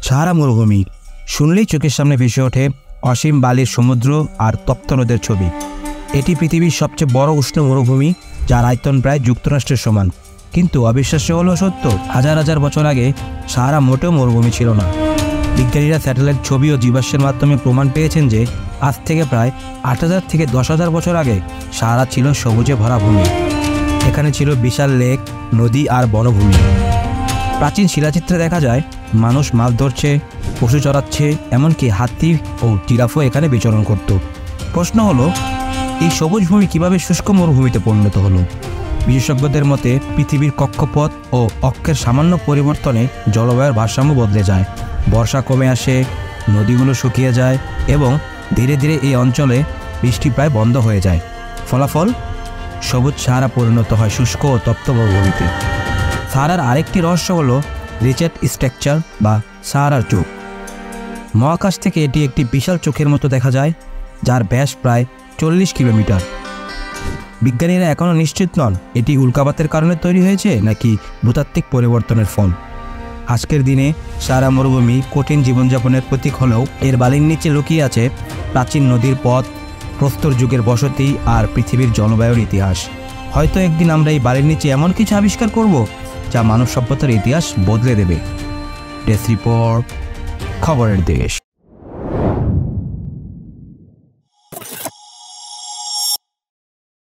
সাহারা মরুভূমি শুনলেই চোখের সামনে ভেসে ওঠে অসীম বালির সমুদ্র আর তপ্ত নদের ছবি। এটি পৃথিবীর সবচেয়ে বড় উষ্ণ মরুভূমি, যার আয়তন প্রায় যুক্তরাষ্ট্রের সমান। কিন্তু অবিশ্বাস্য হলো সত্য, হাজার হাজার বছর আগে সাহারা মোটেও মরুভূমি ছিল না। বিজ্ঞানীরা স্যাটেলাইট ছবি ও জীবাশ্মের মাধ্যমে প্রমাণ পেয়েছেন যে আজ থেকে প্রায় ৮,০০০ থেকে ১০,০০০ বছর আগে সাহারা ছিল সবুজে ভরা ভূমি। এখানে ছিল বিশাল লেক, নদী আর বনভূমি। প্রাচীন শিলাচিত্রে দেখা যায় মানুষ মাছ ধরছে, পশু চড়াচ্ছে, এমনকি হাতি ও জিরাফও এখানে বিচরণ করত। প্রশ্ন হলো, এই সবুজ ভূমি কীভাবে শুষ্ক মরুভূমিতে পরিণত হলো? বিশেষজ্ঞদের মতে পৃথিবীর কক্ষপথ ও অক্ষের সামান্য পরিবর্তনে জলবায়ুর ভারসাম্য বদলে যায়। বর্ষা কমে আসে, নদীগুলো শুকিয়ে যায় এবং ধীরে ধীরে এই অঞ্চলে বৃষ্টি প্রায় বন্ধ হয়ে যায়। ফলাফল, সবুজ সাহারা পরিণত হয় শুষ্ক ও তপ্ত মরুভূমিতে। সাহারার আরেকটি রহস্য হলো রিচেট স্ট্রাকচার বা সাহারার চোখ। মহাকাশ থেকে এটি একটি বিশাল চোখের মতো দেখা যায়, যার ব্যাস প্রায় ৪০ কিলোমিটার। বিজ্ঞানীরা এখনও নিশ্চিত নন এটি উল্কাপাতের কারণে তৈরি হয়েছে নাকি ভূতাত্ত্বিক পরিবর্তনের ফল। আজকের দিনে সাহারা মরুভূমি কঠিন জীবনযাপনের প্রতীক হলেও এর বালির নিচে লুকিয়ে আছে প্রাচীন নদীর পথ, প্রস্তর যুগের বসতি আর পৃথিবীর জলবায়ুর ইতিহাস। হয়তো একদিন আমরা এই বালির নিচে এমন কিছু আবিষ্কার করব যা মানব সভ্যতার ইতিহাস বদলে দেবে। ডেস্ক রিপোর্ট, খবরের দেশ।